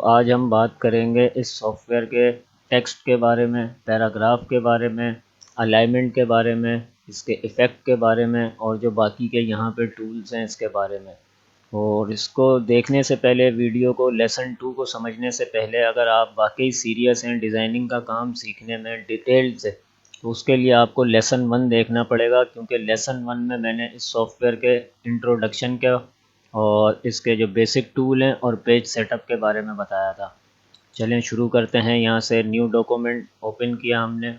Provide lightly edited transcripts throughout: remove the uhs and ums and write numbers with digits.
आज हम बात करेंगे इस सॉफ्टवेयर के टेक्स्ट के बारे में, पैराग्राफ के बारे में, अलाइनमेंट के बारे में, इसके इफ़ेक्ट के बारे में और जो बाकी के यहाँ पे टूल्स हैं इसके बारे में। और इसको देखने से पहले, वीडियो को लेसन 2 को समझने से पहले, अगर आप वाकई सीरियस हैं डिज़ाइनिंग का काम सीखने में डिटेल से, तो उसके लिए आपको लेसन 1 देखना पड़ेगा, क्योंकि लेसन 1 में मैंने इस सॉफ्टवेयर के इंट्रोडक्शन के और इसके जो बेसिक टूल हैं और पेज सेटअप के बारे में बताया था। चलें शुरू करते हैं। यहाँ से न्यू डॉक्यूमेंट ओपन किया हमने।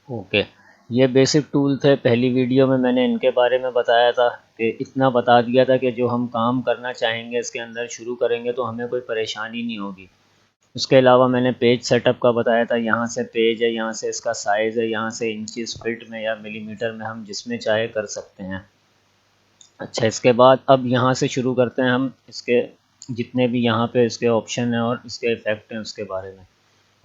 ओके, ये बेसिक टूल थे। पहली वीडियो में मैंने इनके बारे में बताया था कि इतना बता दिया था कि जो हम काम करना चाहेंगे इसके अंदर शुरू करेंगे तो हमें कोई परेशानी नहीं होगी। उसके अलावा मैंने पेज सेटअप का बताया था। यहाँ से पेज है, यहाँ से इसका साइज़ है, यहाँ से इंचेस फीट में या मिलीमीटर में हम जिसमें चाहे कर सकते हैं। अच्छा, इसके बाद अब यहाँ से शुरू करते हैं हम इसके जितने भी यहाँ पे इसके ऑप्शन हैं और इसके इफ़ेक्ट हैं उसके बारे में।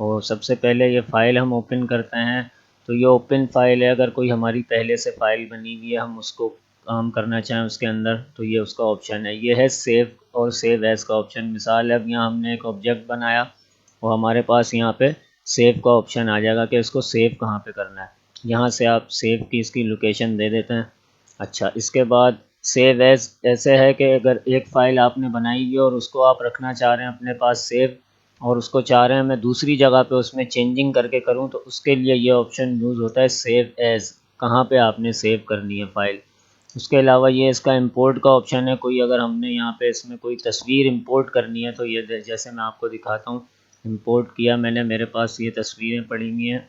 और सबसे पहले ये फ़ाइल हम ओपन करते हैं। तो ये ओपन फ़ाइल है। अगर कोई हमारी पहले से फ़ाइल बनी हुई है, हम उसको काम करना चाहें उसके अंदर, तो ये उसका ऑप्शन है। ये है सेव और सेव एज़ का ऑप्शन। मिसाल है, अब यहाँ हमने एक ऑब्जेक्ट बनाया और हमारे पास यहाँ पे सेव का ऑप्शन आ जाएगा कि इसको सेव कहाँ पे करना है। यहाँ से आप सेव की इसकी लोकेशन दे देते हैं। अच्छा, इसके बाद सेव एज़ ऐसे है कि अगर एक फ़ाइल आपने बनाई हुई है और उसको आप रखना चाह रहे हैं अपने पास सेव, और उसको चाह रहे हैं मैं दूसरी जगह पे उसमें चेंजिंग करके करूं, तो उसके लिए ये ऑप्शन यूज़ होता है सेव एज़, कहाँ पे आपने सेव करनी है फ़ाइल। उसके अलावा ये इसका इंपोर्ट का ऑप्शन है। कोई अगर हमने यहाँ पे इसमें कोई तस्वीर इंपोर्ट करनी है तो ये जैसे मैं आपको दिखाता हूँ, इंपोर्ट किया मैंने, मेरे पास ये तस्वीरें पड़ी हुई हैं।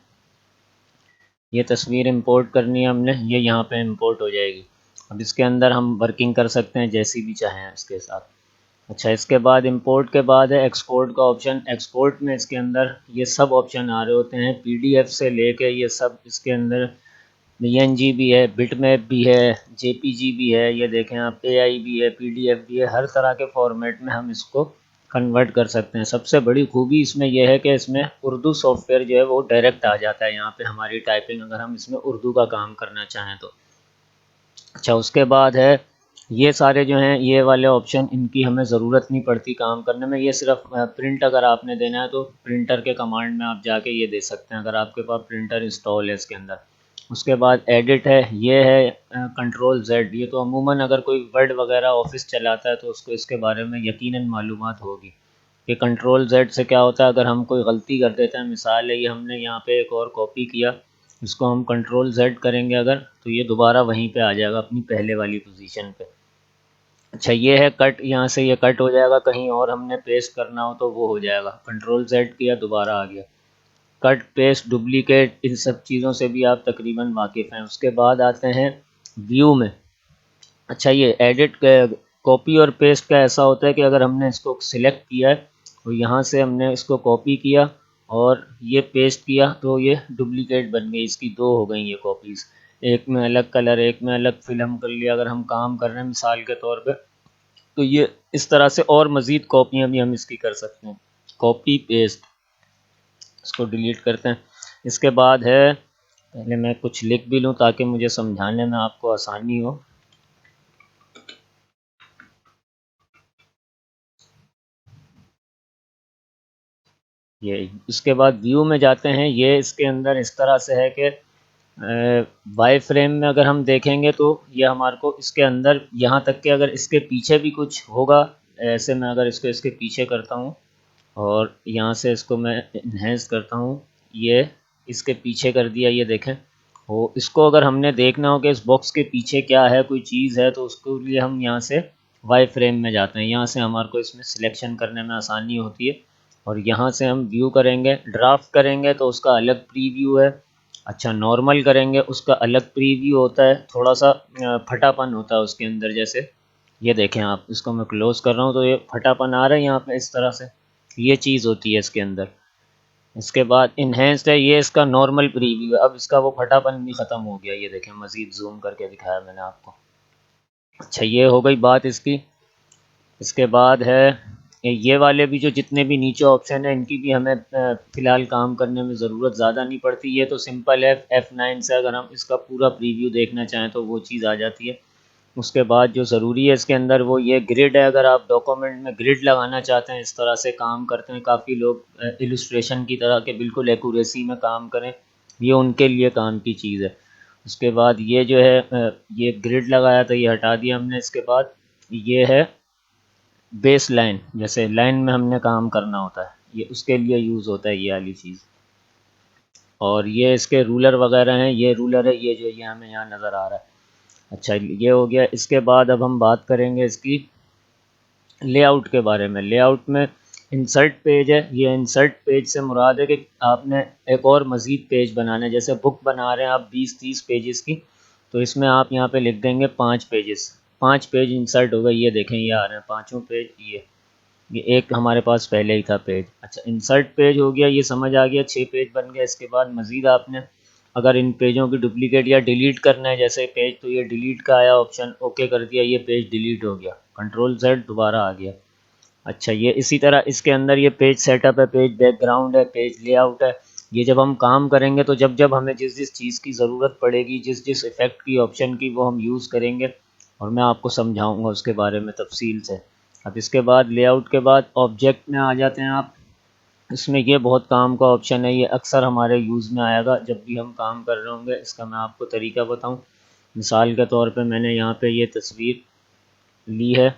ये तस्वीर इंपोर्ट करनी है हमने, ये यहाँ पे इंपोर्ट हो जाएगी। अब इसके अंदर हम वर्किंग कर सकते हैं जैसी भी चाहें इसके साथ। अच्छा, इसके बाद इंपोर्ट के बाद है एक्सपोर्ट का ऑप्शन। एक्सपोर्ट में इसके अंदर ये सब ऑप्शन आ रहे होते हैं, पीडीएफ से लेके ये सब इसके अंदर, पीएनजी भी है, बिटमैप भी है, जेपीजी भी है, ये देखें आप, एआई भी है, पीडीएफ भी है। हर तरह के फॉर्मेट में हम इसको कन्वर्ट कर सकते हैं। सबसे बड़ी खूबी इसमें यह है कि इसमें उर्दू सॉफ्टवेयर जो है वो डायरेक्ट आ जाता है यहाँ पे हमारी टाइपिंग, अगर हम इसमें उर्दू का काम करना चाहें तो। अच्छा, उसके बाद है ये सारे जो हैं ये वाले ऑप्शन, इनकी हमें ज़रूरत नहीं पड़ती काम करने में। ये सिर्फ प्रिंट अगर आपने देना है तो प्रिंटर के कमांड में आप जाके ये दे सकते हैं, अगर आपके पास प्रिंटर इंस्टॉल है इसके अंदर। उसके बाद एडिट है, ये है कंट्रोल जेड। ये तो अमूमन अगर कोई वर्ड वगैरह ऑफिस चलाता है तो उसको इसके बारे में यकीनन मालूमात होगी कि कंट्रोल जेड से क्या होता है। अगर हम कोई गलती कर देते हैं, मिसाल है ये हमने यहाँ पे एक और कॉपी किया, इसको हम कंट्रोल जेड करेंगे अगर, तो ये दोबारा वहीं पे आ जाएगा अपनी पहले वाली पोजीशन पे। अच्छा, ये है कट, यहाँ से ये कट हो जाएगा, कहीं और हमने पेस्ट करना हो तो वो हो जाएगा। कंट्रोल जेड किया, दोबारा आ गया। कट, पेस्ट, डुप्लीकेट, इन सब चीज़ों से भी आप तकरीबन वाकिफ़ हैं। उसके बाद आते हैं व्यू में। अच्छा, ये एडिट कॉपी और पेस्ट का ऐसा होता है कि अगर हमने इसको सिलेक्ट किया है तो यहाँ से हमने इसको कॉपी किया और ये पेस्ट किया तो ये डुप्लीकेट बन गई, इसकी दो हो गई ये कॉपीज़। एक में अलग कलर, एक में अलग फिल्म कर लिया। अगर हम काम कर रहे हैं मिसाल के तौर पे, तो ये इस तरह से और मज़ीद कॉपियाँ भी हम इसकी कर सकते हैं। कॉपी पेस्ट, इसको डिलीट करते हैं। इसके बाद है, पहले मैं कुछ लिख भी लूँ ताकि मुझे समझाने में आपको आसानी हो। ये इसके बाद व्यू में जाते हैं। ये इसके अंदर इस तरह से है कि वाई फ्रेम में अगर हम देखेंगे तो ये हमारे को इसके अंदर यहाँ तक कि अगर इसके पीछे भी कुछ होगा, ऐसे मैं अगर इसको इसके पीछे करता हूँ और यहाँ से इसको मैं इन्हेंस करता हूँ, ये इसके पीछे कर दिया, ये देखें। वो इसको अगर हमने देखना हो कि इस बॉक्स के पीछे क्या है, कोई चीज़ है, तो उसके लिए हम यहाँ से वाई फ्रेम में जाते हैं। यहाँ से हमारे को इसमें सिलेक्शन करने में आसानी होती है और यहाँ से हम व्यू करेंगे। ड्राफ्ट करेंगे तो उसका अलग प्रीव्यू है। अच्छा, नॉर्मल करेंगे उसका अलग प्रीव्यू होता है, थोड़ा सा फटापन होता है उसके अंदर। जैसे ये देखें आप, इसको मैं क्लोज कर रहा हूँ तो ये फटापन आ रहा है यहाँ पे इस तरह से, ये चीज़ होती है इसके अंदर। इसके बाद इन्हेंस्ड है, ये इसका नॉर्मल प्रीव्यू है। अब इसका वो फटापन भी ख़त्म हो गया, ये देखें, मज़ीद जूम करके दिखाया मैंने आपको। अच्छा, ये हो गई बात इसकी। इसके बाद है ये वाले भी, जो जितने भी नीचे ऑप्शन है, इनकी भी हमें फ़िलहाल काम करने में ज़रूरत ज़्यादा नहीं पड़ती। ये तो सिंपल है, F9 से अगर हम इसका पूरा प्रीव्यू देखना चाहें तो वो चीज़ आ जाती है। उसके बाद जो ज़रूरी है इसके अंदर वो ये ग्रिड है। अगर आप डॉक्यूमेंट में ग्रिड लगाना चाहते हैं, इस तरह से काम करते हैं काफ़ी लोग इलस्ट्रेशन की तरह के बिल्कुल एक्यूरेसी में काम करें, ये उनके लिए काम की चीज़ है। उसके बाद ये जो है ये ग्रिड लगाया था, ये हटा दिया हमने। इसके बाद ये है बेस लाइन, जैसे लाइन में हमने काम करना होता है, ये उसके लिए यूज़ होता है ये वाली चीज़। और ये इसके रूलर वगैरह हैं, ये रूलर है ये जो ये हमें यहाँ नज़र आ रहा है। अच्छा, ये हो गया। इसके बाद अब हम बात करेंगे इसकी लेआउट के बारे में। लेआउट में इंसर्ट पेज है। ये इंसर्ट पेज से मुराद है कि आपने एक और मज़ीद पेज बनाना है। जैसे बुक बना रहे हैं आप 20-30 पेजेस की, तो इसमें आप यहाँ पे लिख देंगे 5 पेजेस। 5 पेज इंसर्ट हो गए, ये देखें ये आ रहे हैं पाँचों पेज। ये एक हमारे पास पहले ही था पेज। अच्छा, इंसर्ट पेज हो गया, ये समझ आ गया, 6 पेज बन गया। इसके बाद मज़ीद आपने अगर इन पेजों की डुप्लीकेट या डिलीट करना है, जैसे पेज तो ये डिलीट का आया ऑप्शन, ओके कर दिया, ये पेज डिलीट हो गया, कंट्रोल Z दोबारा आ गया। अच्छा, ये इसी तरह इसके अंदर ये पेज सेटअप है, पेज बैकग्राउंड है, पेज लेआउट है। ये जब हम काम करेंगे तो जब जब हमें जिस जिस चीज़ की ज़रूरत पड़ेगी, जिस जिस इफ़ेक्ट की ऑप्शन की, वो हम यूज़ करेंगे और मैं आपको समझाऊंगा उसके बारे में तफसील से। अब इसके बाद लेआउट के बाद ऑब्जेक्ट में आ जाते हैं आप। इसमें ये बहुत काम का ऑप्शन है, ये अक्सर हमारे यूज़ में आएगा जब भी हम काम कर रहे होंगे। इसका मैं आपको तरीका बताऊं। मिसाल के तौर पे मैंने यहाँ पे ये तस्वीर ली है,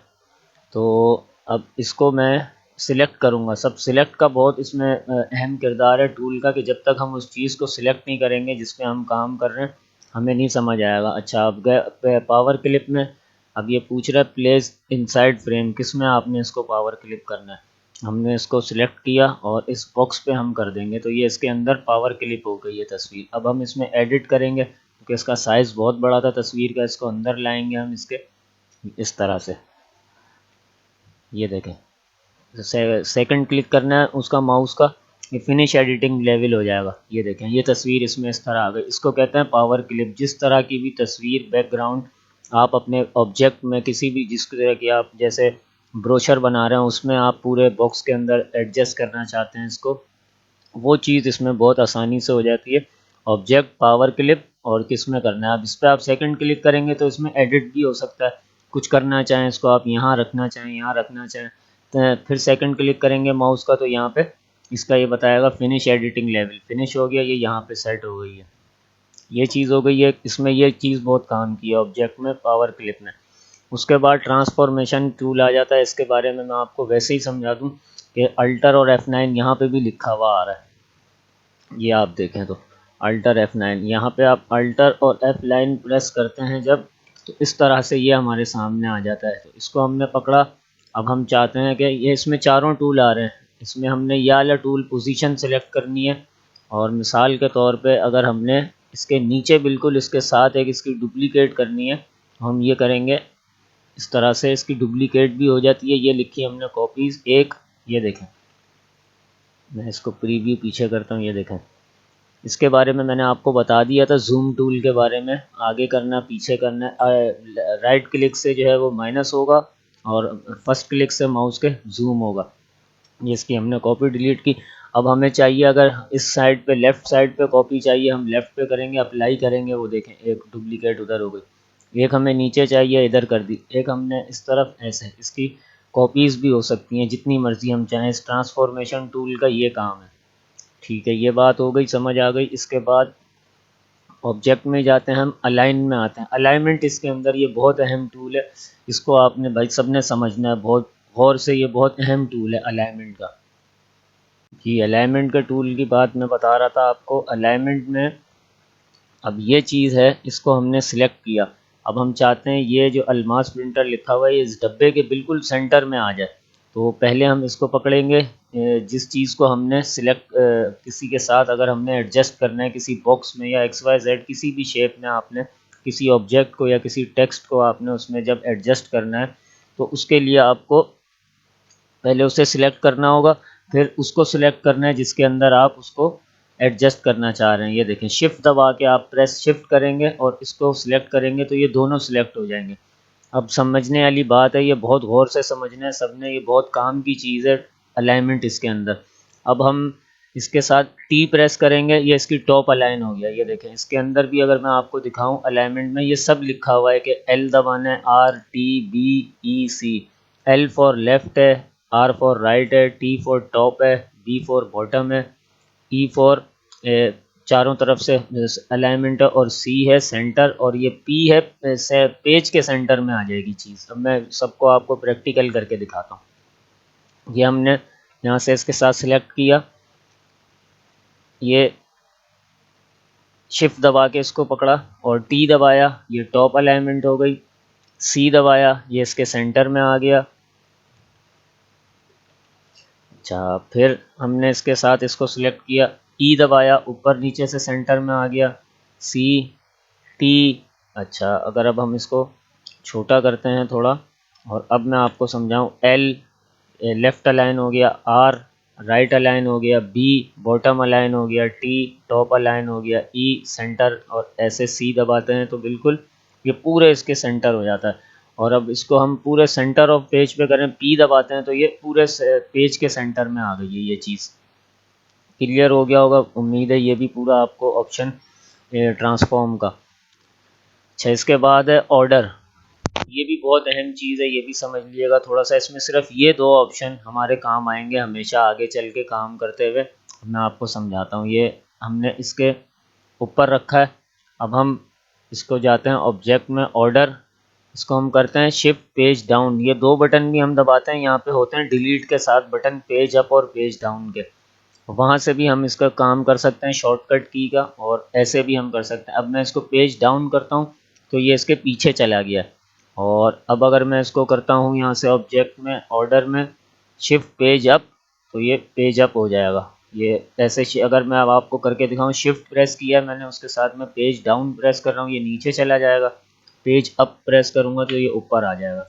तो अब इसको मैं सिलेक्ट करूँगा। सब सिलेक्ट का बहुत इसमें अहम किरदार है टूल का, कि जब तक हम उस चीज़ को सिलेक्ट नहीं करेंगे जिस पे हम काम कर रहे हैं, हमें नहीं समझ आएगा। अच्छा, अब गए पावर क्लिप में। अब ये पूछ रहा है प्लेस इनसाइड फ्रेम, किस में आपने इसको पावर क्लिप करना है। हमने इसको सिलेक्ट किया और इस बॉक्स पे हम कर देंगे, तो ये इसके अंदर पावर क्लिप हो गई है तस्वीर। अब हम इसमें एडिट करेंगे क्योंकि इसका साइज़ बहुत बड़ा था तस्वीर का, इसको अंदर लाएंगे हम इसके इस तरह से। ये देखें, सेकंड क्लिक करना है उसका माउस का, ये फिनिश एडिटिंग लेवल हो जाएगा। ये देखें, ये तस्वीर इसमें इस तरह आ गई। इसको कहते हैं पावर क्लिप। जिस तरह की भी तस्वीर बैकग्राउंड आप अपने ऑब्जेक्ट में किसी भी, जिस तरह की आप जैसे ब्रोशर बना रहे हैं उसमें आप पूरे बॉक्स के अंदर एडजस्ट करना चाहते हैं इसको, वो चीज़ इसमें बहुत आसानी से हो जाती है। ऑब्जेक्ट, पावर क्लिप और किस में करना है। अब इस पर आप सेकंड क्लिक करेंगे तो इसमें एडिट भी हो सकता है, कुछ करना चाहें इसको आप यहाँ रखना चाहें, यहाँ रखना चाहें, तो फिर सेकंड क्लिक करेंगे माउस का तो यहाँ पे इसका ये बताएगा फिनिश एडिटिंग लेवल, फिनिश हो गया, ये यहाँ पे सेट हो गई है। ये चीज़ हो गई है इसमें, ये चीज़ बहुत काम की है ऑब्जेक्ट में, पावर क्लिप में। उसके बाद ट्रांसफॉर्मेशन टूल आ जाता है। इसके बारे में मैं आपको वैसे ही समझा दूँ कि अल्टर और F9 यहाँ पे भी लिखा हुआ आ रहा है। ये आप देखें तो अल्टर F9, यहाँ पे आप अल्टर और F9 प्रेस करते हैं जब, तो इस तरह से ये हमारे सामने आ जाता है। तो इसको हमने पकड़ा। अब हम चाहते हैं कि ये इसमें चारों टूल आ रहे हैं, इसमें हमने ये वाला टूल पोजीशन सेलेक्ट करनी है। और मिसाल के तौर पे अगर हमने इसके नीचे बिल्कुल इसके साथ एक इसकी डुप्लीकेट करनी है, हम ये करेंगे इस तरह से, इसकी डुप्लीकेट भी हो जाती है। ये लिखी हमने कॉपीज़ एक, ये देखें, मैं इसको प्रीव्यू पीछे करता हूँ, ये देखें। इसके बारे में मैंने आपको बता दिया था, जूम टूल के बारे में, आगे करना पीछे करना, राइट क्लिक से जो है वो माइनस होगा और फर्स्ट क्लिक से माउस के जूम होगा। जिसकी हमने कॉपी डिलीट की। अब हमें चाहिए अगर इस साइड पे, लेफ़्ट साइड पे कॉपी चाहिए, हम लेफ़्ट पे करेंगे, अप्लाई करेंगे, वो देखें एक डुप्लीकेट उधर हो गई। एक हमें नीचे चाहिए, इधर कर दी। एक हमने इस तरफ, ऐसे इसकी कॉपीज़ भी हो सकती हैं जितनी मर्ज़ी हम चाहें। इस ट्रांसफॉर्मेशन टूल का ये काम है। ठीक है, ये बात हो गई, समझ आ गई। इसके बाद ऑब्जेक्ट में जाते हैं हम, अलाइन में आते हैं। अलाइनमेंट इसके अंदर ये बहुत अहम टूल है, इसको आपने भाई सबने समझना है बहुत गौर से। ये बहुत अहम टूल है अलाइनमेंट का। जी, अलाइनमेंट के टूल की बात मैं बता रहा था आपको। अलाइनमेंट में अब ये चीज़ है, इसको हमने सिलेक्ट किया। अब हम चाहते हैं ये जो अलमास प्रिंटर लिखा हुआ है इस डब्बे के बिल्कुल सेंटर में आ जाए। तो पहले हम इसको पकड़ेंगे, जिस चीज़ को हमने सिलेक्ट, किसी के साथ अगर हमने एडजस्ट करना है किसी बॉक्स में या XYZ किसी भी शेप में, आपने किसी ऑब्जेक्ट को या किसी टेक्स्ट को आपने उसमें जब एडजस्ट करना है, तो उसके लिए आपको पहले उसे सिलेक्ट करना होगा, फिर उसको सिलेक्ट करना है जिसके अंदर आप उसको एडजस्ट करना चाह रहे हैं। ये देखें, शिफ्ट दबा के आप प्रेस शिफ्ट करेंगे और इसको सिलेक्ट करेंगे तो ये दोनों सिलेक्ट हो जाएंगे। अब समझने वाली बात है, ये बहुत गौर से समझना है सबने, ये बहुत काम की चीज़ है अलाइनमेंट इसके अंदर। अब हम इसके साथ टी प्रेस करेंगे, ये इसकी टॉप अलाइन हो गया। ये देखें इसके अंदर भी अगर मैं आपको दिखाऊं अलाइनमेंट में ये सब लिखा हुआ है कि एल दबाना है, R T B E C. L for left है, आर फॉर राइट है, टी फॉर टॉप है, बी फॉर बॉटम है, ई फॉर चारों तरफ से अलाइनमेंट है, और सी है सेंटर, और ये पी है पेज के सेंटर में आ जाएगी चीज़। अब मैं सबको आपको प्रैक्टिकल करके दिखाता हूँ। ये हमने यहाँ से इसके साथ सिलेक्ट किया, ये शिफ्ट दबा के इसको पकड़ा और टी दबाया, ये टॉप अलाइनमेंट हो गई। सी दबाया, ये इसके सेंटर में आ गया। अच्छा, फिर हमने इसके साथ इसको सिलेक्ट किया, ई दबाया, ऊपर नीचे से सेंटर में आ गया। C T. अच्छा, अगर अब हम इसको छोटा करते हैं थोड़ा, और अब मैं आपको समझाऊं, एल लेफ़्ट अलाइन हो गया, आर राइट अलाइन हो गया, बी बॉटम अलाइन हो गया, टी टॉप अलाइन हो गया, ई सेंटर, और ऐसे सी दबाते हैं तो बिल्कुल ये पूरे इसके सेंटर हो जाता है। और अब इसको हम पूरे सेंटर ऑफ पेज पे करें, पी दबाते हैं तो ये पूरे पेज के सेंटर में आ गई है। ये चीज़ क्लियर हो गया होगा, उम्मीद है। ये भी पूरा आपको ऑप्शन ट्रांसफॉर्म का। अच्छा, इसके बाद है ऑर्डर। ये भी बहुत अहम चीज़ है, ये भी समझ लीजिएगा थोड़ा सा। इसमें सिर्फ ये दो ऑप्शन हमारे काम आएंगे हमेशा आगे चल के काम करते हुए। मैं आपको समझाता हूँ। ये हमने इसके ऊपर रखा है। अब हम इसको जाते हैं ऑब्जेक्ट में, ऑर्डर, इसको हम करते हैं शिफ्ट पेज डाउन। ये दो बटन भी हम दबाते हैं, यहाँ पे होते हैं डिलीट के साथ बटन, पेज अप और पेज डाउन के। वहाँ से भी हम इसका काम कर सकते हैं शॉर्टकट की का, और ऐसे भी हम कर सकते हैं। अब मैं इसको पेज डाउन करता हूँ तो ये इसके पीछे चला गया। और अब अगर मैं इसको करता हूँ यहाँ से ऑब्जेक्ट में, ऑर्डर में, शिफ्ट पेज अप, तो ये पेज अप हो जाएगा। ये ऐसे अगर मैं अब आपको करके दिखाऊँ, शिफ्ट प्रेस किया मैंने, उसके साथ में पेज डाउन प्रेस कर रहा हूँ, ये नीचे चला जाएगा। पेज अप प्रेस करूँगा तो ये ऊपर आ जाएगा।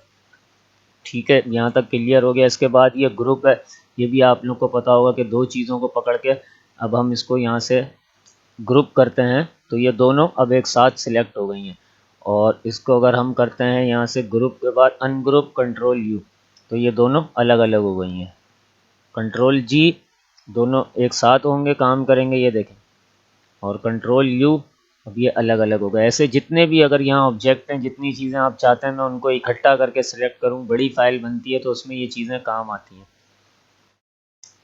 ठीक है, यहाँ तक क्लियर हो गया। इसके बाद ये ग्रुप है, ये भी आप लोग को पता होगा कि दो चीज़ों को पकड़ के अब हम इसको यहाँ से ग्रुप करते हैं तो ये दोनों अब एक साथ सिलेक्ट हो गई हैं। और इसको अगर हम करते हैं यहाँ से ग्रुप के बाद अनग्रुप कंट्रोल यू, तो ये दोनों अलग अलग हो गई हैं। कंट्रोल जी, दोनों एक साथ होंगे काम करेंगे, ये देखें। और कंट्रोल यू, अब ये अलग अलग हो गए। ऐसे जितने भी अगर यहाँ ऑब्जेक्ट हैं, जितनी चीज़ें आप चाहते हैं मैं उनको इकट्ठा करके सिलेक्ट करूँ, बड़ी फाइल बनती है तो उसमें ये चीज़ें काम आती हैं।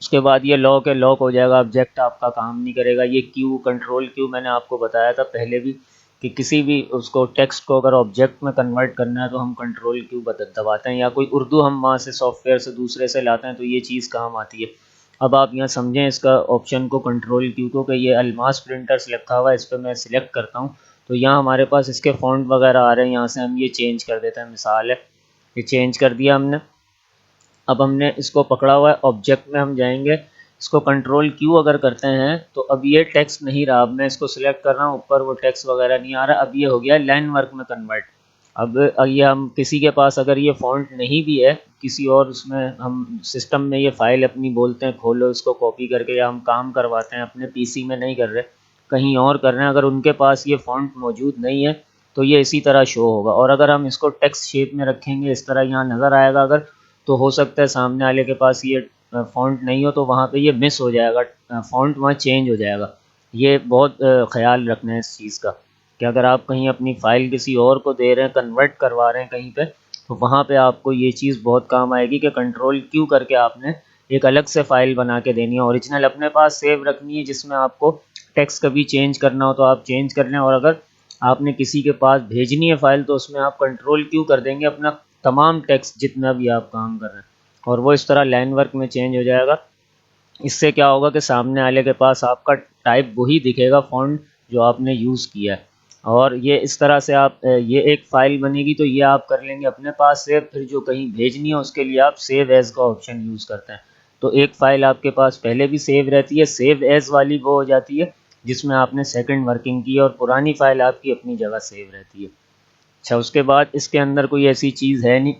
उसके बाद ये लॉक है, लॉक हो जाएगा, ऑब्जेक्ट आपका काम नहीं करेगा। ये क्यू, कंट्रोल क्यू, मैंने आपको बताया था पहले भी कि किसी भी उसको टेक्स्ट को अगर ऑब्जेक्ट में कन्वर्ट करना है तो हम कंट्रोल क्यू दबाते हैं, या कोई उर्दू हम वहाँ से सॉफ्टवेयर से दूसरे से लाते हैं तो ये चीज़ काम आती है। अब आप यहाँ समझें इसका ऑप्शन को, कंट्रोल क्यू को, कि ये अल्मास प्रिंटर्स लिखा हुआ है, इस पर मैं सिलेक्ट करता हूँ तो यहाँ हमारे पास इसके फ़ॉन्ट वगैरह आ रहे हैं। यहाँ से हम ये चेंज कर देते हैं, मिसाल है ये चेंज कर दिया हमने। अब हमने इसको पकड़ा हुआ है, ऑब्जेक्ट में हम जाएंगे, इसको कंट्रोल क्यू अगर करते हैं तो अब ये टेक्स्ट नहीं रहा। अब मैं इसको सिलेक्ट कर रहा हूँ, ऊपर वो टेक्स्ट वगैरह नहीं आ रहा, अब ये हो गया लाइन वर्क में कन्वर्ट। अब ये हम किसी के पास अगर ये फॉन्ट नहीं भी है, किसी और उसमें हम सिस्टम में ये फाइल अपनी बोलते हैं खोलो इसको कॉपी करके, या हम काम करवाते हैं अपने पीसी में नहीं कर रहे, कहीं और कर रहे हैं, अगर उनके पास ये फॉन्ट मौजूद नहीं है तो ये इसी तरह शो होगा। और अगर हम इसको टेक्स्ट शेप में रखेंगे, इस तरह यहाँ नज़र आएगा अगर, तो हो सकता है सामने वाले के पास ये फ़ॉन्ट नहीं हो तो वहाँ पे ये मिस हो जाएगा, फ़ॉन्ट वहाँ चेंज हो जाएगा। ये बहुत ख्याल रखना है इस चीज़ का कि अगर आप कहीं अपनी फ़ाइल किसी और को दे रहे हैं, कन्वर्ट करवा रहे हैं कहीं पे, तो वहाँ पे आपको ये चीज़ बहुत काम आएगी कि कंट्रोल क्यू करके आपने एक अलग से फ़ाइल बना के देनी है, ओरिजिनल अपने पास सेव रखनी है, जिसमें आपको टेक्स्ट कभी चेंज करना हो तो आप चेंज कर लें, और अगर आपने किसी के पास भेजनी है फ़ाइल तो उसमें आप कंट्रोल क्यू कर देंगे अपना तमाम टेक्स्ट जितना भी आप काम कर रहे हैं, और वो इस तरह लाइन वर्क में चेंज हो जाएगा। इससे क्या होगा कि सामने वाले के पास आपका टाइप वही दिखेगा, फ़ॉन्ट जो आपने यूज़ किया है। और ये इस तरह से आप ये एक फ़ाइल बनेगी तो ये आप कर लेंगे अपने पास सेव। फिर जो कहीं भेजनी है उसके लिए आप सेव एज़ का ऑप्शन यूज़ करते हैं, तो एक फ़ाइल आपके पास पहले भी सेव रहती है, सेव एज़ वाली वो हो जाती है जिसमें आपने सेकंड वर्किंग की, और पुरानी फ़ाइल आपकी अपनी जगह सेव रहती है। अच्छा, उसके बाद इसके अंदर कोई ऐसी चीज़ है नहीं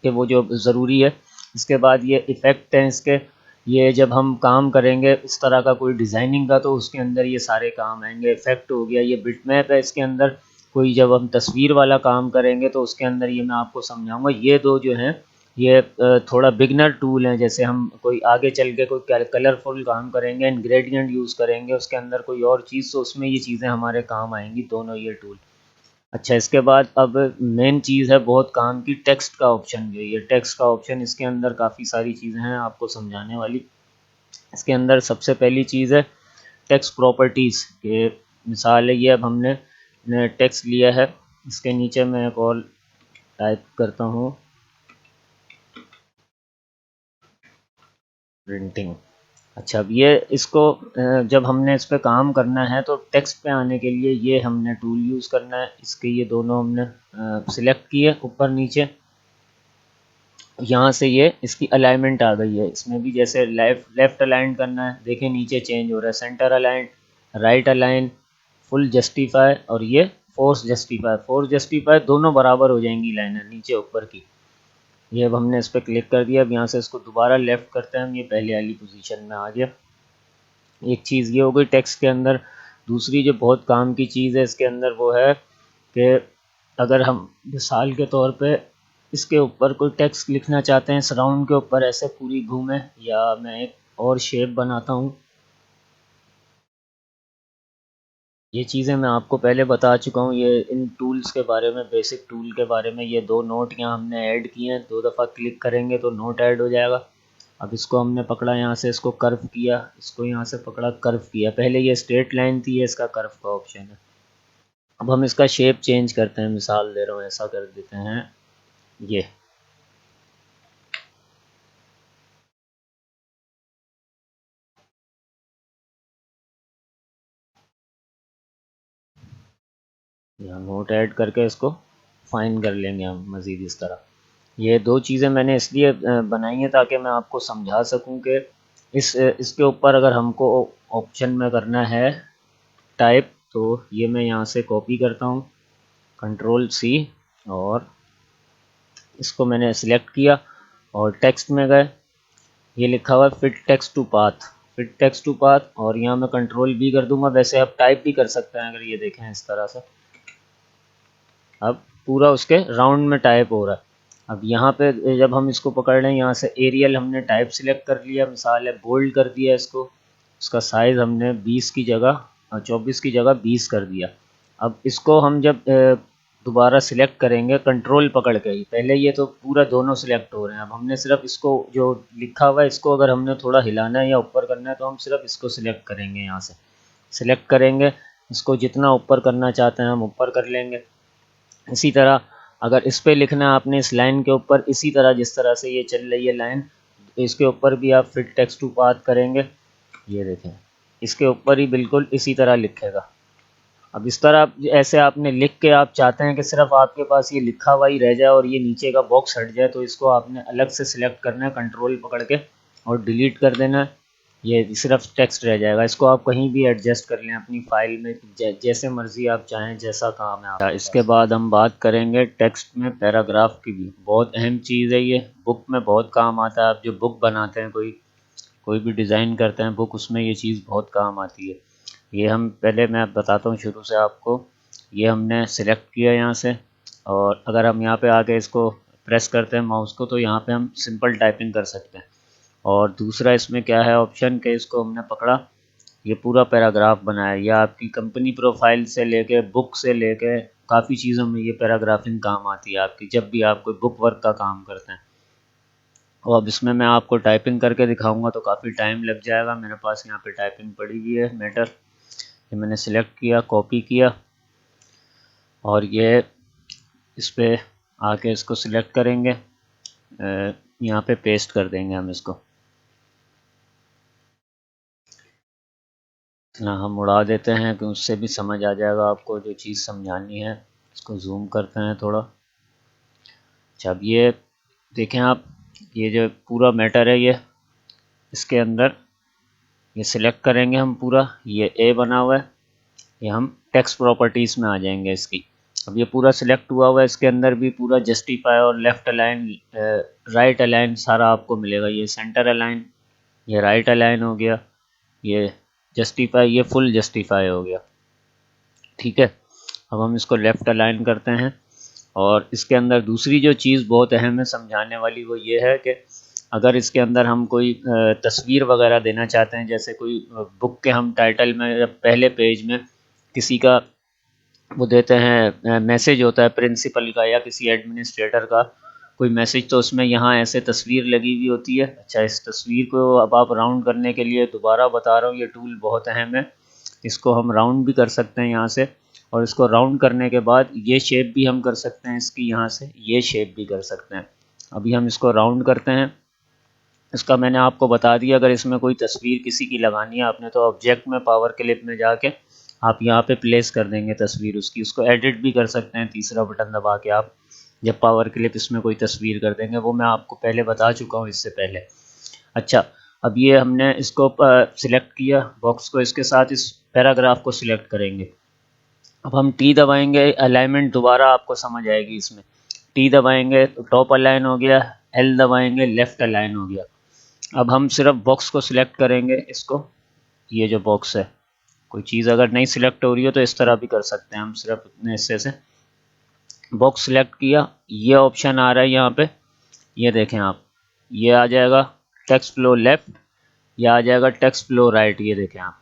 कि वो जो ज़रूरी है। इसके बाद ये इफ़ेक्ट हैं इसके, ये जब हम काम करेंगे इस तरह का कोई डिज़ाइनिंग का तो उसके अंदर ये सारे काम आएंगे। इफ़ेक्ट हो गया, ये बिटमैप है, इसके अंदर कोई जब हम तस्वीर वाला काम करेंगे तो उसके अंदर ये मैं आपको समझाऊंगा। ये दो जो हैं ये थोड़ा बिगनर टूल है, जैसे हम कोई आगे चल के कोई कलरफुल काम करेंगे, इंग्रेडिएंट यूज़ करेंगे उसके अंदर कोई और चीज़, तो उसमें ये चीज़ें हमारे काम आएंगी दोनों ये टूल। अच्छा, इसके बाद अब मेन चीज़ है बहुत काम की, टेक्स्ट का ऑप्शन। जो ये टेक्स्ट का ऑप्शन, इसके अंदर काफ़ी सारी चीज़ें हैं आपको समझाने वाली। इसके अंदर सबसे पहली चीज़ है टेक्स्ट प्रॉपर्टीज़ के। मिसाल है ये, अब हमने टेक्स्ट लिया है, इसके नीचे मैं एक और टाइप करता हूँ, प्रिंटिंग। अच्छा, अब ये इसको जब हमने इस पे काम करना है तो टेक्स्ट पे आने के लिए ये हमने टूल यूज़ करना है। इसके ये दोनों हमने सिलेक्ट किए ऊपर नीचे, यहाँ से ये इसकी अलाइनमेंट आ गई है। इसमें भी जैसे लेफ्ट अलाइन करना है, देखें नीचे चेंज हो रहा है, centre align, right align, full justify, और ये फोर्स जस्टिफाई। फोर्स जस्टिफाई दोनों बराबर हो जाएंगी लाइनें नीचे ऊपर की। ये अब हमने इस पर क्लिक कर दिया। अब यहाँ से इसको दोबारा लेफ्ट करते हैं हम, ये पहले वाली पोजीशन में आ गया। एक चीज़ ये हो गई टेक्स्ट के अंदर। दूसरी जो बहुत काम की चीज़ है इसके अंदर वो है कि अगर हम मिसाल के तौर पे इसके ऊपर कोई टेक्स्ट लिखना चाहते हैं, सराउंड के ऊपर ऐसे पूरी घूमे, या मैं एक और शेप बनाता हूँ। ये चीज़ें मैं आपको पहले बता चुका हूँ, ये इन टूल्स के बारे में, बेसिक टूल के बारे में। ये दो नोट यहाँ हमने ऐड किए हैं, 2 दफ़ा क्लिक करेंगे तो नोट ऐड हो जाएगा। अब इसको हमने पकड़ा यहाँ से, इसको कर्व किया, इसको यहाँ से पकड़ा, कर्व किया। पहले ये स्ट्रेट लाइन थी, ये इसका कर्व का ऑप्शन है। अब हम इसका शेप चेंज करते हैं, मिसाल दे रहा हूँ, ऐसा कर देते हैं ये। यहाँ नोट ऐड करके इसको फाइन कर लेंगे हम मज़ीद इस तरह। ये दो चीज़ें मैंने इसलिए बनाई हैं ताकि मैं आपको समझा सकूं कि इसके ऊपर अगर हमको ऑप्शन में करना है टाइप, तो ये मैं यहाँ से कॉपी करता हूँ, कंट्रोल सी, और इसको मैंने सिलेक्ट किया और टेक्स्ट में गए। ये लिखा हुआ है fit text to path, fit text to path, और यहाँ मैं कंट्रोल बी कर दूंगा। वैसे आप टाइप भी कर सकते हैं, अगर ये देखें इस तरह से, अब पूरा उसके राउंड में टाइप हो रहा है। अब यहाँ पे जब हम इसको पकड़ लें, यहाँ से एरियल हमने टाइप सिलेक्ट कर लिया, मिसाल है बोल्ड कर दिया इसको, उसका साइज़ हमने 20 की जगह 24 की जगह 20 कर दिया। अब इसको हम जब दोबारा सिलेक्ट करेंगे कंट्रोल पकड़ के ही, पहले ये तो पूरा दोनों सिलेक्ट हो रहे हैं, अब हमने सिर्फ इसको जो लिखा हुआ है इसको अगर हमने थोड़ा हिलाना है या ऊपर करना है तो हम सिर्फ इसको सिलेक्ट करेंगे। यहाँ से सिलेक्ट करेंगे, इसको जितना ऊपर करना चाहते हैं हम ऊपर कर लेंगे। इसी तरह अगर इस पे लिखना है आपने, इस लाइन के ऊपर, इसी तरह जिस तरह से ये चल रही है लाइन, इसके ऊपर भी आप फिट टेक्स्ट टू पाथ करेंगे, ये देखें इसके ऊपर ही बिल्कुल इसी तरह लिखेगा। अब इस तरह ऐसे आपने लिख के आप चाहते हैं कि सिर्फ आपके पास ये लिखा हुआ ही रह जाए और ये नीचे का बॉक्स हट जाए, तो इसको आपने अलग से सिलेक्ट करना है कंट्रोल पकड़ के और डिलीट कर देना है। ये सिर्फ टेक्स्ट रह जाएगा। इसको आप कहीं भी एडजस्ट कर लें अपनी फाइल में, जैसे मर्जी आप चाहें, जैसा काम है आपका। इसके बाद हम बात करेंगे टेक्स्ट में पैराग्राफ की भी। बहुत अहम चीज़ है ये, बुक में बहुत काम आता है। आप जो बुक बनाते हैं, कोई भी डिज़ाइन करते हैं बुक, उसमें ये चीज़ बहुत काम आती है। ये हम पहले मैं बताता हूँ शुरू से आपको। ये हमने सेलेक्ट किया यहाँ से, और अगर हम यहाँ पे आके इसको प्रेस करते हैं माउस को, तो यहाँ पे हम सिंपल टाइपिंग कर सकते हैं। और दूसरा इसमें क्या है ऑप्शन, के इसको हमने पकड़ा, ये पूरा पैराग्राफ बनाया। या आपकी कंपनी प्रोफाइल से लेके, बुक से लेके, काफ़ी चीज़ों में ये पैराग्राफिंग काम आती है आपकी, जब भी आप कोई बुक वर्क का काम करते हैं। और अब इसमें मैं आपको टाइपिंग करके दिखाऊंगा तो काफ़ी टाइम लग जाएगा। मेरे पास यहाँ पे टाइपिंग पड़ी हुई है मैटर, ये मैंने सिलेक्ट किया, कॉपी किया, और ये इस पे आके इसको सिलेक्ट करेंगे, यहाँ पे पेस्ट कर देंगे हम इसको। इतना हम उड़ा देते हैं कि उससे भी समझ आ जाएगा आपको जो चीज़ समझानी है। इसको जूम करते हैं थोड़ा। अच्छा, अब ये देखें आप, ये जो पूरा मैटर है, ये इसके अंदर ये सिलेक्ट करेंगे हम पूरा, ये ए बना हुआ है, ये हम टेक्स्ट प्रॉपर्टीज़ में आ जाएंगे इसकी। अब ये पूरा सिलेक्ट हुआ हुआ है, इसके अंदर भी पूरा जस्टिफाई और लेफ़्ट अलाइन, राइट अलाइन सारा आपको मिलेगा। ये सेंटर अलाइन, ये राइट अलाइन हो गया, ये जस्टिफाई, ये फुल जस्टिफाई हो गया। ठीक है, अब हम इसको लेफ़्ट अलाइन करते हैं, और इसके अंदर दूसरी जो चीज़ बहुत अहम है समझाने वाली, वो ये है कि अगर इसके अंदर हम कोई तस्वीर वगैरह देना चाहते हैं, जैसे कोई बुक के हम टाइटल में या पहले पेज में किसी का वो देते हैं, मैसेज होता है प्रिंसिपल का या किसी एडमिनिस्ट्रेटर का कोई मैसेज, तो उसमें यहाँ ऐसे तस्वीर लगी हुई होती है। अच्छा, इस तस्वीर को अब आप राउंड करने के लिए दोबारा बता रहा हूँ, ये टूल बहुत अहम है। इसको हम राउंड भी कर सकते हैं यहाँ से, और इसको राउंड करने के बाद ये शेप भी हम कर सकते हैं इसकी, यहाँ से ये शेप भी कर सकते हैं। अभी हम इसको राउंड करते हैं। इसका मैंने आपको बता दिया, अगर इसमें कोई तस्वीर किसी की लगानी है आपने, तो ऑब्जेक्ट में पावर क्लिप में जाके आप यहाँ पे प्लेस कर देंगे तस्वीर उसकी। उसको एडिट भी कर सकते हैं तीसरा बटन दबा के आप, जब पावर क्लिप इसमें कोई तस्वीर कर देंगे, वो मैं आपको पहले बता चुका हूँ इससे पहले। अच्छा, अब ये हमने इसको सिलेक्ट किया बॉक्स को, इसके साथ इस पैराग्राफ को सिलेक्ट करेंगे। अब हम टी दबाएंगे, अलाइनमेंट दोबारा आपको समझ आएगी इसमें। टी दबाएंगे तो टॉप अलाइन हो गया, एल दबाएंगे लेफ़्ट अलाइन हो गया। अब हम सिर्फ बॉक्स को सिलेक्ट करेंगे इसको, ये जो बॉक्स है, कोई चीज़ अगर नहीं सिलेक्ट हो रही हो तो इस तरह भी कर सकते हैं हम, सिर्फ इतने हिस्से से बॉक्स सिलेक्ट किया, ये ऑप्शन आ रहा है यहाँ पे, ये देखें आप, ये आ जाएगा टेक्स्ट फ्लो लेफ़्ट, ये आ जाएगा टेक्स्ट फ्लो राइट। ये देखें आप,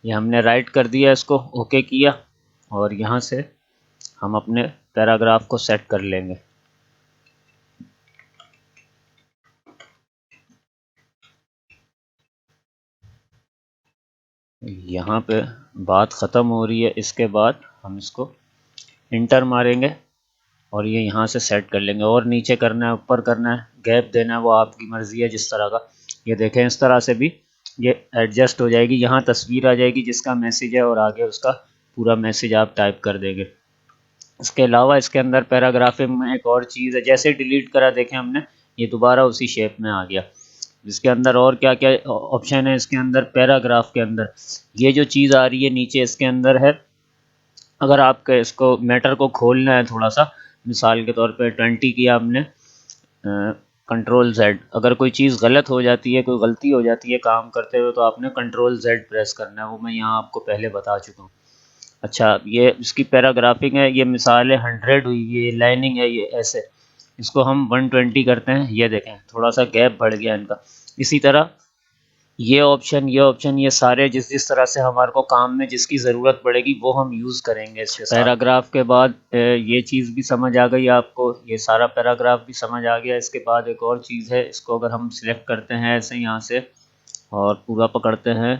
ये हमने राइट कर दिया, इसको ओके किया, और यहाँ से हम अपने पैराग्राफ को सेट कर लेंगे। यहाँ पे बात ख़त्म हो रही है, इसके बाद हम इसको इंटर मारेंगे और ये यहाँ से सेट कर लेंगे। और नीचे करना है, ऊपर करना है, गैप देना है, वो आपकी मर्ज़ी है जिस तरह का। ये देखें इस तरह से भी ये एडजस्ट हो जाएगी। यहाँ तस्वीर आ जाएगी जिसका मैसेज है, और आगे उसका पूरा मैसेज आप टाइप कर देंगे। इसके अलावा इसके अंदर पैराग्राफिंग में एक और चीज़ है, जैसे डिलीट करा देखें हमने, ये दोबारा उसी शेप में आ गया। इसके अंदर और क्या क्या ऑप्शन है, इसके अंदर पैराग्राफ के अंदर ये जो चीज़ आ रही है नीचे, इसके अंदर है, अगर आपके इसको मैटर को खोलना है थोड़ा सा, मिसाल के तौर पे 20 किया हमने, कंट्रोल जेड, अगर कोई चीज़ गलत हो जाती है, कोई गलती हो जाती है काम करते हुए, तो आपने कंट्रोल जेड प्रेस करना है, वो मैं यहाँ आपको पहले बता चुका हूँ। अच्छा, ये इसकी पैराग्राफिंग है, ये मिसाल है 100 हुई, ये लाइनिंग है, ये ऐसे, इसको हम 120 करते हैं। ये देखें थोड़ा सा गैप बढ़ गया इनका। इसी तरह ये ऑप्शन, ये ऑप्शन, ये सारे जिस जिस तरह से हमारे को काम में जिसकी ज़रूरत पड़ेगी वो हम यूज़ करेंगे इसके साथ। पैराग्राफ के बाद ये चीज़ भी समझ आ गई आपको, ये सारा पैराग्राफ भी समझ आ गया। इसके बाद एक और चीज़ है, इसको अगर हम सिलेक्ट करते हैं ऐसे यहाँ से और पूरा पकड़ते हैं,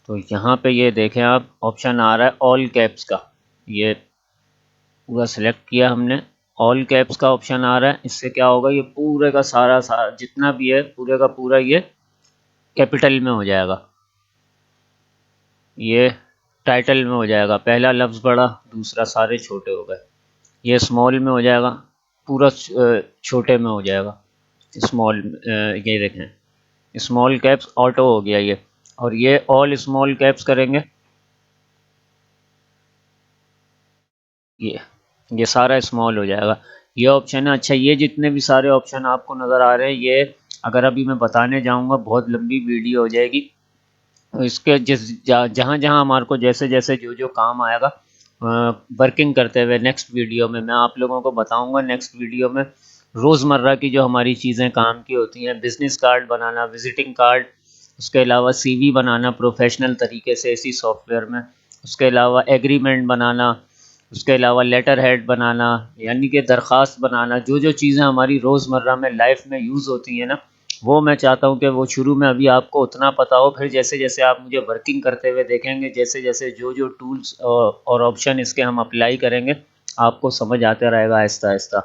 तो यहाँ पे ये देखें आप, ऑप्शन आ रहा है ऑल कैप्स का। ये पूरा सिलेक्ट किया हमने, ऑल कैप्स का ऑप्शन आ रहा है। इससे क्या होगा, ये पूरे का सारा जितना भी है पूरे का पूरा ये कैपिटल में हो जाएगा, ये टाइटल में हो जाएगा। पहला लफ्ज़ बड़ा, दूसरा सारे छोटे हो गए। ये स्मॉल में हो जाएगा, पूरा छोटे में हो जाएगा, स्मॉल। ये देखें स्मॉल कैप्स ऑटो हो गया ये, और ये ऑल स्मॉल कैप्स करेंगे, ये सारा स्मॉल हो जाएगा। ये ऑप्शन है। अच्छा, ये जितने भी सारे ऑप्शन आपको नज़र आ रहे हैं, ये अगर अभी मैं बताने जाऊंगा बहुत लंबी वीडियो हो जाएगी। तो इसके जहाँ जहाँ हमारे को जैसे जैसे जो जो काम आएगा वर्किंग करते हुए नेक्स्ट वीडियो में मैं आप लोगों को बताऊंगा। नेक्स्ट वीडियो में रोज़मर्रा की जो हमारी चीज़ें काम की होती हैं, बिज़नेस कार्ड बनाना, विजिटिंग कार्ड, उसके अलावा सीवी बनाना प्रोफेशनल तरीके से इसी सॉफ्टवेयर में, उसके अलावा एग्रीमेंट बनाना, उसके अलावा लेटर हेड बनाना, यानी कि दरख्वास्त बनाना, जो जो चीज़ें हमारी रोज़मर्रा में लाइफ में यूज़ होती हैं ना, वो मैं चाहता हूँ कि वो शुरू में अभी आपको उतना पता हो, फिर जैसे जैसे आप मुझे वर्किंग करते हुए देखेंगे, जैसे जैसे जो जो टूल्स और ऑप्शन इसके हम अप्लाई करेंगे, आपको समझ आते रहेगा आहिस्ता आहिस्ता।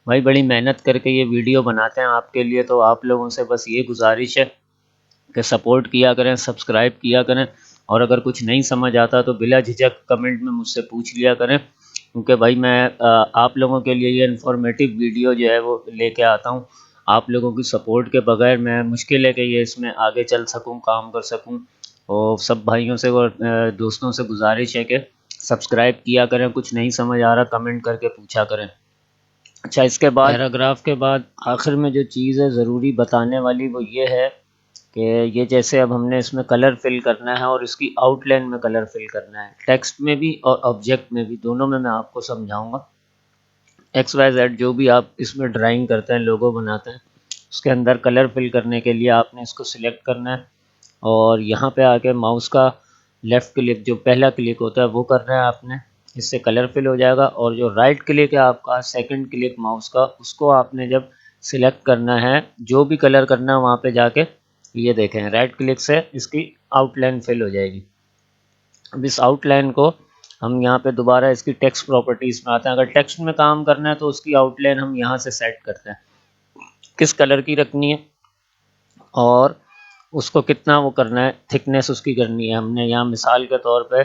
भाई बड़ी मेहनत करके ये वीडियो बनाते हैं आपके लिए, तो आप लोगों से बस ये गुजारिश है कि सपोर्ट किया करें, सब्सक्राइब किया करें, और अगर कुछ नहीं समझ आता तो बिला झिझक कमेंट में मुझसे पूछ लिया करें, क्योंकि भाई मैं आप लोगों के लिए ये इन्फॉर्मेटिव वीडियो जो है वो लेके आता हूँ। आप लोगों की सपोर्ट के बगैर मैं मुश्किल है कि ये इसमें आगे चल सकूँ, काम कर सकूँ। और सब भाइयों से और दोस्तों से गुजारिश है कि सब्सक्राइब किया करें, कुछ नहीं समझ आ रहा कमेंट करके पूछा करें। अच्छा, इसके बाद पैराग्राफ के बाद आखिर में जो चीज़ है ज़रूरी बताने वाली, वो ये है कि ये जैसे अब हमने इसमें कलर फिल करना है और इसकी आउटलाइन में कलर फिल करना है, टेक्स्ट में भी और ऑब्जेक्ट में भी, दोनों में मैं आपको समझाऊंगा। XYZ जो भी आप इसमें ड्राइंग करते हैं, लोगो बनाते हैं, उसके अंदर कलर फिल करने के लिए आपने इसको सिलेक्ट करना है और यहाँ पे आके माउस का लेफ़्ट क्लिक, जो पहला क्लिक होता है वो करना है आपने, इससे कलर फिल हो जाएगा। और जो राइट क्लिक है आपका, सेकंड क्लिक माउस का, उसको आपने जब सिलेक्ट करना है, जो भी कलर करना है वहाँ पे जाके, ये देखें राइट क्लिक से इसकी आउटलाइन फिल हो जाएगी। अब इस आउटलाइन को हम यहाँ पे दोबारा इसकी टेक्स्ट प्रॉपर्टीज़ में आते हैं। अगर टेक्स्ट में काम करना है तो उसकी आउटलाइन हम यहाँ से सेट करते हैं, किस कलर की रखनी है और उसको कितना वो करना है, थिकनेस उसकी करनी है। हमने यहाँ मिसाल के तौर पे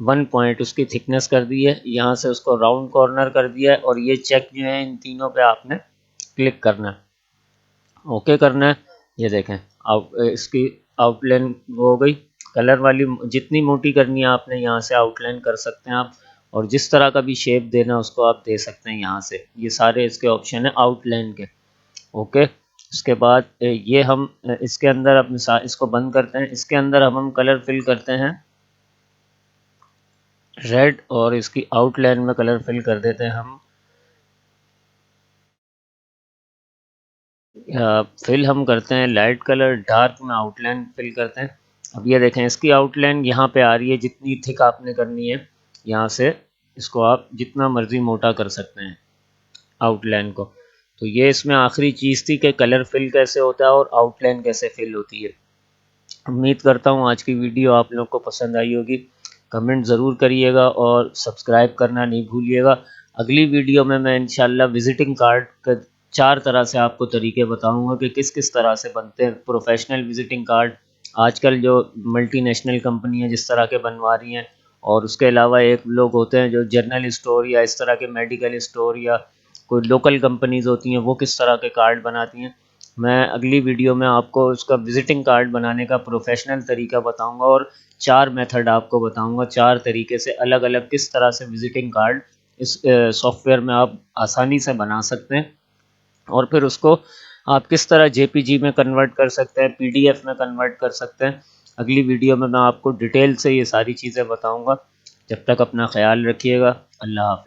1 पॉइंट उसकी थिकनेस कर दी है, यहाँ से उसको राउंड कॉर्नर कर दिया है और ये चेक जो है इन तीनों पे आपने क्लिक करना है, ओके करना है। ये देखें इसकी आउटलाइन वो हो गई कलर वाली। जितनी मोटी करनी है आपने यहाँ से आउटलाइन कर सकते हैं आप, और जिस तरह का भी शेप देना है उसको आप दे सकते हैं यहाँ से। ये सारे इसके ऑप्शन है आउटलाइन के, ओके। इसके बाद ये हम इसके अंदर अपने इसको बंद करते हैं। इसके अंदर हम कलर फिल करते हैं रेड, और इसकी आउटलाइन में कलर फिल कर देते हैं हम फिल हम करते हैं लाइट कलर, डार्क में आउटलाइन फिल करते हैं। अब ये देखें इसकी आउटलाइन यहाँ पे आ रही है, जितनी थिक आपने करनी है यहाँ से इसको आप जितना मर्जी मोटा कर सकते हैं आउटलाइन को। तो ये इसमें आखिरी चीज़ थी कि कलर फिल कैसे होता है और आउटलाइन कैसे फिल होती है। उम्मीद करता हूँ आज की वीडियो आप लोग को पसंद आई होगी। कमेंट ज़रूर करिएगा और सब्सक्राइब करना नहीं भूलिएगा। अगली वीडियो में मैं इंशाल्लाह विज़िटिंग कार्ड का 4 तरह से आपको तरीके बताऊंगा कि किस किस तरह से बनते हैं प्रोफेशनल विज़िटिंग कार्ड। आजकल जो मल्टीनेशनल कंपनी है जिस तरह के बनवा रही हैं, और उसके अलावा एक लोग होते हैं जो जनरल स्टोर या इस तरह के मेडिकल स्टोर या कोई लोकल कंपनीज़ होती हैं वो किस तरह के कार्ड बनाती हैं। मैं अगली वीडियो में आपको उसका विज़िटिंग कार्ड बनाने का प्रोफेशनल तरीका बताऊंगा और 4 मेथड आपको बताऊंगा, 4 तरीके से अलग अलग किस तरह से विज़िटिंग कार्ड इस सॉफ्टवेयर में आप आसानी से बना सकते हैं, और फिर उसको आप किस तरह जेपीजी में कन्वर्ट कर सकते हैं, पीडीएफ में कन्वर्ट कर सकते हैं। अगली वीडियो में मैं आपको डिटेल से ये सारी चीज़ें बताऊंगा। जब तक अपना ख्याल रखिएगा। अल्लाह हाफ़िज़।